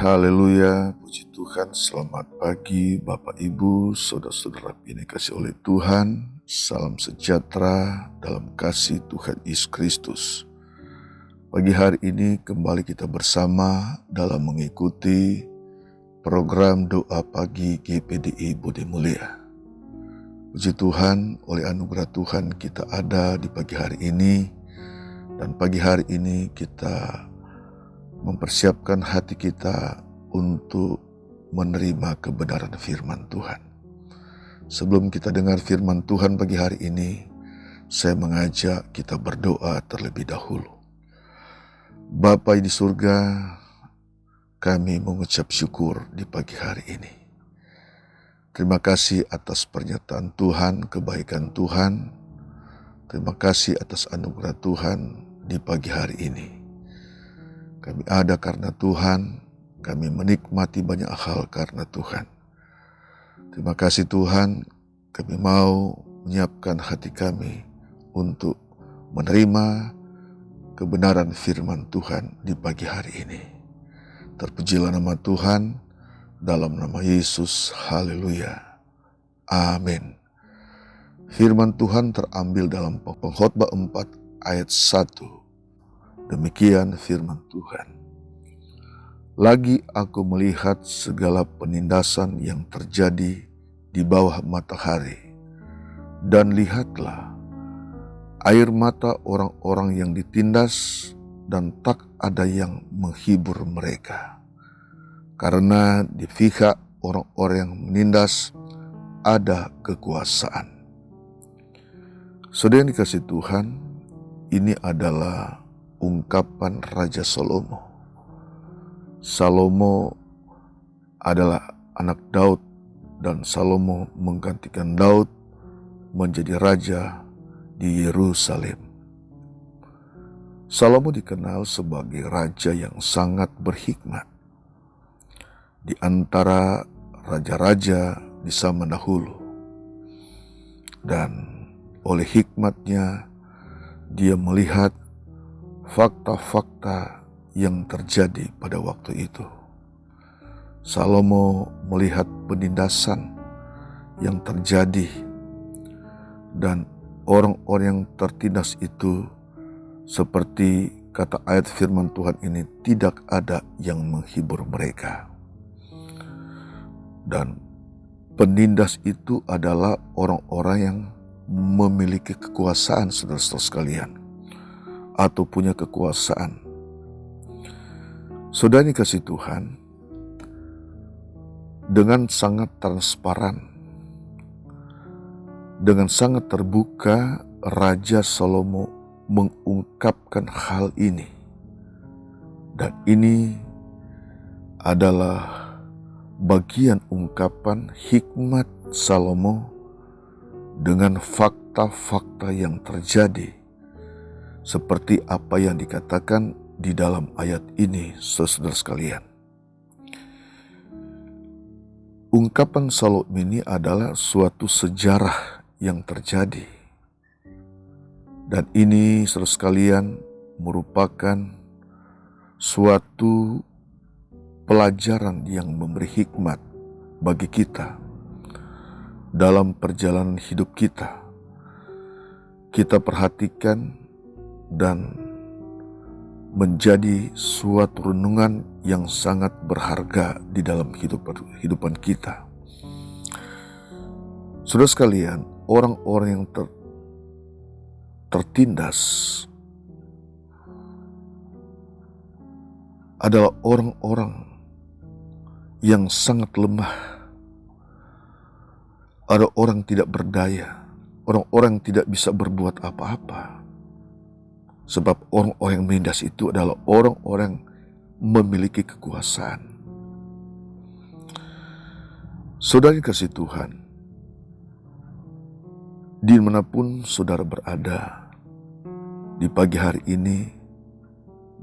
Haleluya, puji Tuhan, selamat pagi Bapak Ibu, saudara-saudara yang dikasihi oleh Tuhan. Salam sejahtera dalam kasih Tuhan Yesus Kristus. Pagi hari ini kembali kita bersama dalam mengikuti program doa pagi GPDI Budi Mulia. Puji Tuhan, oleh anugerah Tuhan kita ada di pagi hari ini, dan pagi hari ini kita mempersiapkan hati kita untuk menerima kebenaran firman Tuhan. Sebelum kita dengar firman Tuhan pagi hari ini, saya mengajak kita berdoa terlebih dahulu. Bapa di surga, kami mengucap syukur di pagi hari ini. Terima kasih atas pernyataan Tuhan, kebaikan Tuhan. Terima kasih atas anugerah Tuhan di pagi hari ini. Kami ada karena Tuhan, kami menikmati banyak hal karena Tuhan. Terima kasih Tuhan, kami mau menyiapkan hati kami untuk menerima kebenaran firman Tuhan di pagi hari ini. Terpujilah nama Tuhan, dalam nama Yesus, haleluya, amin. Firman Tuhan terambil dalam Pengkhotbah 4 ayat 1. Demikian firman Tuhan. Lagi aku melihat segala penindasan yang terjadi di bawah matahari, dan lihatlah, air mata orang-orang yang ditindas, dan tak ada yang menghibur mereka. Karena di pihak orang-orang yang menindas ada kekuasaan. Saudara yang dikasihi Tuhan, ini adalah ungkapan Raja Salomo. Salomo adalah anak Daud, dan Salomo menggantikan Daud menjadi raja di Yerusalem. Salomo dikenal sebagai raja yang sangat berhikmat. Di antara raja-raja di zaman dahulu. Dan oleh hikmatnya dia melihat fakta-fakta yang terjadi pada waktu itu. Salomo melihat penindasan yang terjadi, dan orang-orang yang tertindas itu, seperti kata ayat firman Tuhan ini, tidak ada yang menghibur mereka. Dan penindas itu adalah orang-orang yang memiliki kekuasaan, saudara-saudara sekalian, atau punya kekuasaan. Saudara dikasihi Tuhan, dengan sangat transparan, dengan sangat terbuka, Raja Salomo mengungkapkan hal ini. Dan ini adalah bagian ungkapan hikmat Salomo dengan fakta-fakta yang terjadi, seperti apa yang dikatakan di dalam ayat ini, saudara sekalian. Ungkapan Salomo ini adalah suatu sejarah yang terjadi. Dan ini, saudara sekalian, merupakan suatu pelajaran yang memberi hikmat bagi kita dalam perjalanan hidup kita. Kita perhatikan dan menjadi suatu renungan yang sangat berharga di dalam kehidupan kita. Saudara sekalian, orang-orang yang tertindas adalah orang-orang yang sangat lemah. Ada orang tidak berdaya, orang-orang yang tidak bisa berbuat apa-apa. Sebab orang-orang yang menindas itu adalah orang-orang memiliki kekuasaan. Saudara dikasihi Tuhan, dimanapun saudara berada di pagi hari ini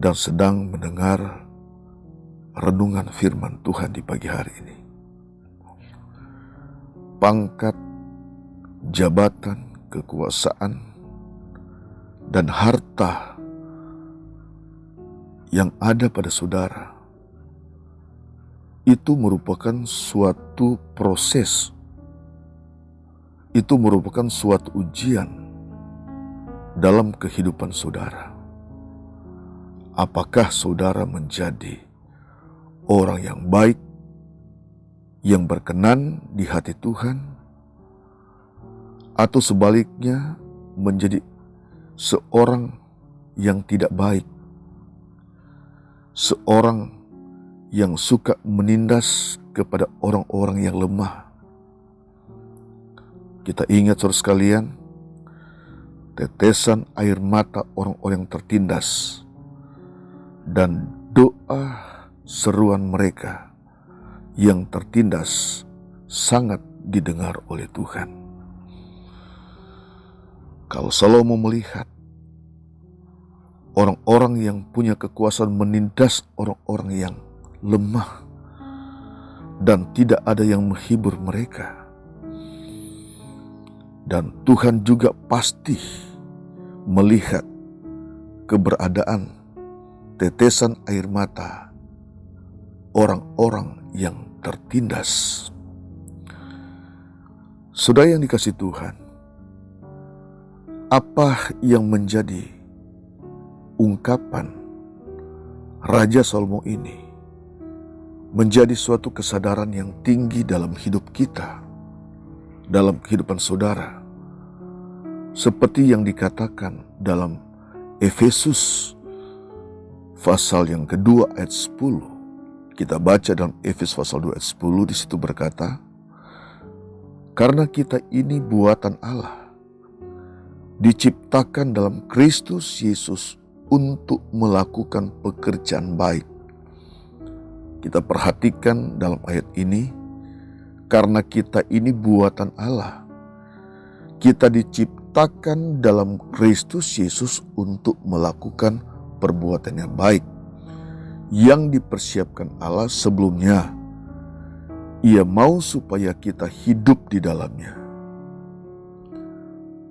dan sedang mendengar renungan firman Tuhan di pagi hari ini, pangkat, jabatan, kekuasaan, dan harta yang ada pada saudara itu merupakan suatu proses, itu merupakan suatu ujian dalam kehidupan saudara. Apakah saudara menjadi orang yang baik, yang berkenan di hati Tuhan, atau sebaliknya menjadi seorang yang tidak baik, seorang yang suka menindas kepada orang-orang yang lemah. Kita ingat saudara sekalian, tetesan air mata orang-orang yang tertindas dan doa seruan mereka yang tertindas sangat didengar oleh Tuhan. Kalau Salomo melihat orang-orang yang punya kekuasaan menindas orang-orang yang lemah dan tidak ada yang menghibur mereka, dan Tuhan juga pasti melihat keberadaan tetesan air mata orang-orang yang tertindas. Saudara yang dikasihi Tuhan, apa yang menjadi ungkapan Raja Salomo ini menjadi suatu kesadaran yang tinggi dalam hidup kita, dalam kehidupan saudara, seperti yang dikatakan dalam Efesus pasal yang kedua ayat 10. Kita baca dalam Efesus pasal 2 ayat 10, di situ berkata, karena kita ini buatan Allah, diciptakan dalam Kristus Yesus untuk melakukan pekerjaan baik. Kita perhatikan dalam ayat ini, karena kita ini buatan Allah, kita diciptakan dalam Kristus Yesus untuk melakukan perbuatan yang baik, yang dipersiapkan Allah sebelumnya. Ia mau supaya kita hidup di dalamnya.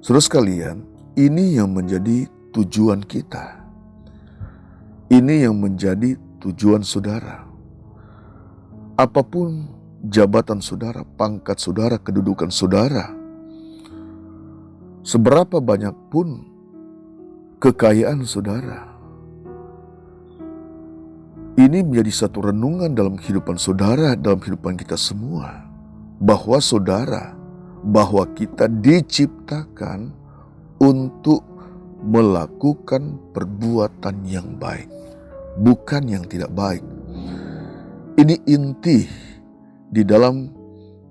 Saudara sekalian, ini yang menjadi tujuan kita. Ini yang menjadi tujuan saudara. Apapun jabatan saudara, pangkat saudara, kedudukan saudara, seberapa banyak pun kekayaan saudara, ini menjadi satu renungan dalam kehidupan saudara, dalam kehidupan kita semua, bahwa kita diciptakan untuk melakukan perbuatan yang baik, bukan yang tidak baik. Ini inti di dalam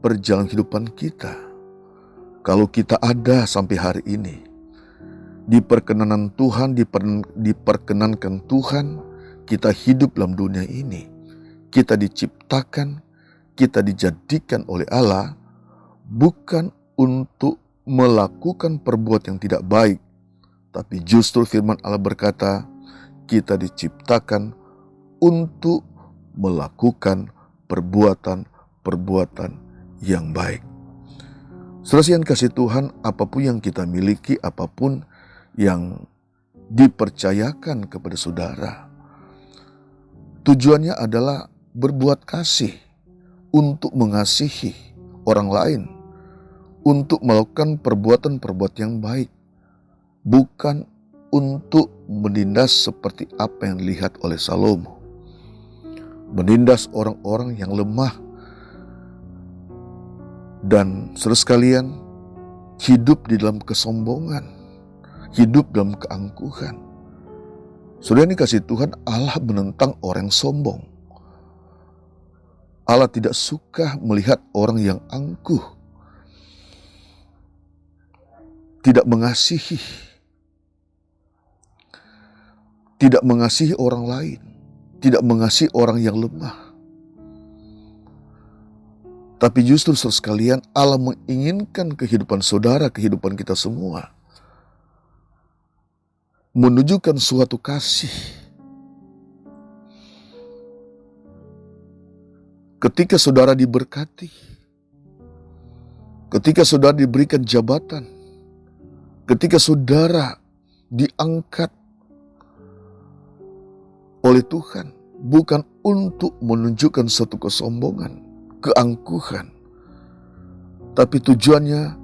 perjalanan kehidupan kita. Kalau kita ada sampai hari ini, diperkenankan Tuhan, kita hidup dalam dunia ini, kita diciptakan, kita dijadikan oleh Allah, bukan untuk melakukan perbuatan yang tidak baik, tapi justru firman Allah berkata, kita diciptakan untuk melakukan perbuatan yang baik. Saudara yang kasih Tuhan, apapun yang kita miliki, apapun yang dipercayakan kepada saudara, tujuannya adalah berbuat kasih, untuk mengasihi orang lain, untuk melakukan perbuatan-perbuatan yang baik, bukan untuk menindas seperti apa yang dilihat oleh Salomo. Menindas orang-orang yang lemah. Dan saudara sekalian, hidup di dalam kesombongan, hidup dalam keangkuhan. Saudara yang dikasihi Tuhan, Allah menentang orang yang sombong. Allah tidak suka melihat orang yang angkuh, tidak mengasihi orang lain, tidak mengasihi orang yang lemah. Tapi justru saudara sekalian, Allah menginginkan kehidupan saudara, kehidupan kita semua, menunjukkan suatu kasih. Ketika saudara diberkati, ketika saudara diberikan jabatan, ketika saudara diangkat oleh Tuhan, bukan untuk menunjukkan satu kesombongan, keangkuhan, tapi tujuannya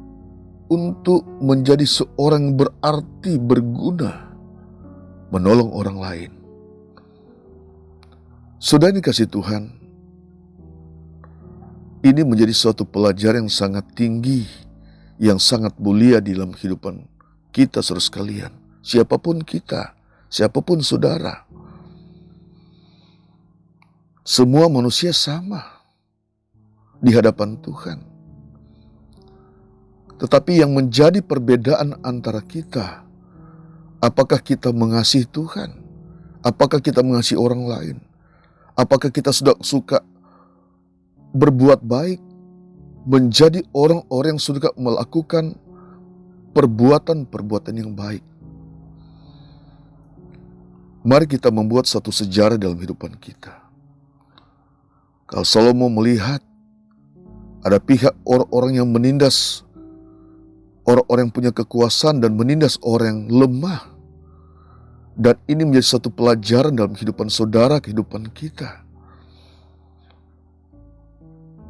untuk menjadi seorang yang berarti, berguna, menolong orang lain. Saudara dikasih Tuhan, ini menjadi suatu pelajaran yang sangat tinggi, yang sangat mulia di dalam kehidupan kita saudara sekalian. Siapapun kita, siapapun saudara, semua manusia sama di hadapan Tuhan. Tetapi yang menjadi perbedaan antara kita, apakah kita mengasihi Tuhan? Apakah kita mengasihi orang lain? Apakah kita sudah suka berbuat baik, menjadi orang-orang yang suka melakukan perbuatan-perbuatan yang baik? Mari kita membuat satu sejarah dalam kehidupan kita. Kalau Salomo melihat ada pihak orang-orang yang menindas orang-orang yang punya kekuasaan dan menindas orang yang lemah. Dan ini menjadi satu pelajaran dalam kehidupan saudara, kehidupan kita.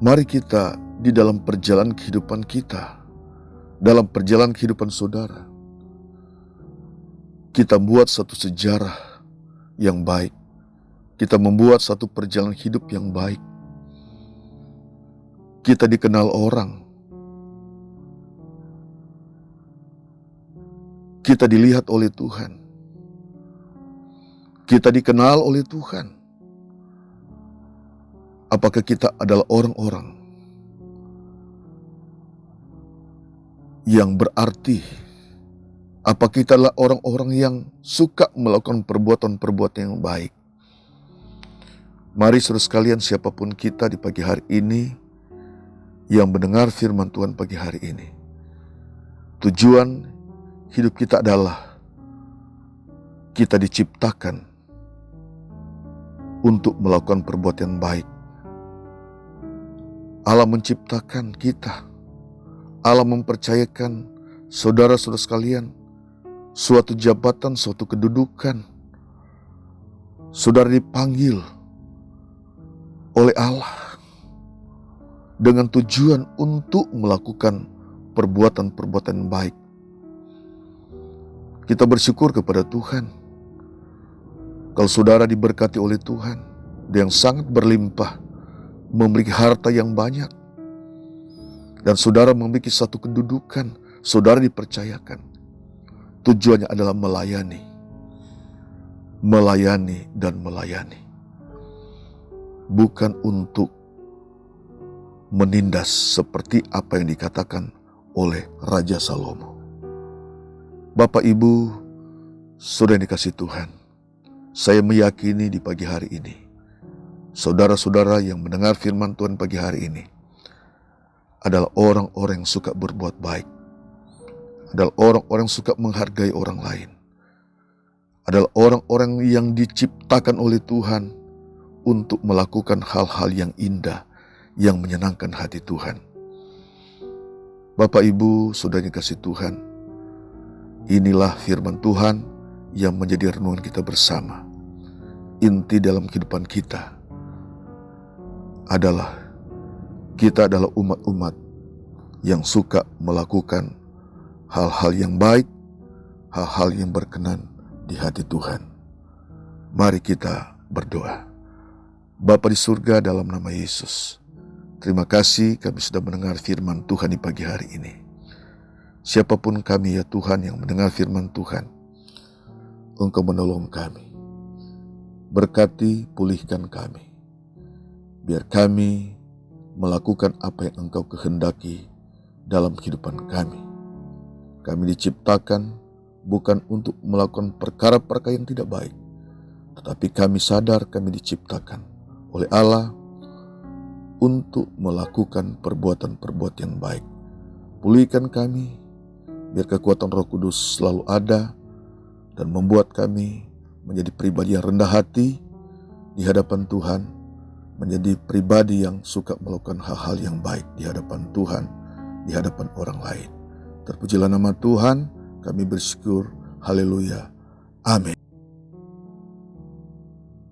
Mari kita di dalam perjalanan kehidupan kita, dalam perjalanan kehidupan saudara, kita buat satu sejarah yang baik. Kita membuat satu perjalanan hidup yang baik. Kita dikenal orang. Kita dilihat oleh Tuhan. Kita dikenal oleh Tuhan. Apakah kita adalah orang-orang yang berarti? Apa kita adalah orang-orang yang suka melakukan perbuatan-perbuatan yang baik? Mari saudara sekalian, siapapun kita di pagi hari ini yang mendengar firman Tuhan pagi hari ini, tujuan hidup kita adalah kita diciptakan untuk melakukan perbuatan baik. Allah menciptakan kita. Allah mempercayakan saudara-saudara sekalian suatu jabatan, suatu kedudukan. Saudara dipanggil oleh Allah dengan tujuan untuk melakukan perbuatan-perbuatan baik. Kita bersyukur kepada Tuhan. Kalau saudara diberkati oleh Tuhan, Dia yang sangat berlimpah, memiliki harta yang banyak, dan saudara memiliki satu kedudukan, saudara dipercayakan. Tujuannya adalah melayani dan melayani. Bukan untuk menindas seperti apa yang dikatakan oleh Raja Salomo. Bapak, Ibu, saudara yang dikasihi Tuhan, saya meyakini di pagi hari ini, saudara-saudara yang mendengar firman Tuhan pagi hari ini adalah orang-orang yang suka berbuat baik, adalah orang-orang yang suka menghargai orang lain, adalah orang-orang yang diciptakan oleh Tuhan untuk melakukan hal-hal yang indah, yang menyenangkan hati Tuhan. Bapak, Ibu, saudara yang dikasihi Tuhan, inilah firman Tuhan yang menjadi renungan kita bersama. Inti dalam kehidupan kita adalah kita adalah umat-umat yang suka melakukan hal-hal yang baik, hal-hal yang berkenan di hati Tuhan. Mari kita berdoa. Bapa di surga, dalam nama Yesus, terima kasih kami sudah mendengar firman Tuhan di pagi hari ini. Siapapun kami ya Tuhan yang mendengar firman Tuhan, Engkau menolong kami. Berkati, pulihkan kami. Biar kami melakukan apa yang Engkau kehendaki dalam kehidupan kami. Kami diciptakan bukan untuk melakukan perkara-perkara yang tidak baik, tetapi kami sadar kami diciptakan oleh Allah untuk melakukan perbuatan-perbuatan yang baik. Pulihkan kami, biar kekuatan Roh Kudus selalu ada dan membuat kami menjadi pribadi yang rendah hati di hadapan Tuhan, menjadi pribadi yang suka melakukan hal-hal yang baik di hadapan Tuhan, di hadapan orang lain. Terpujilah nama Tuhan, kami bersyukur. Haleluya. Amin.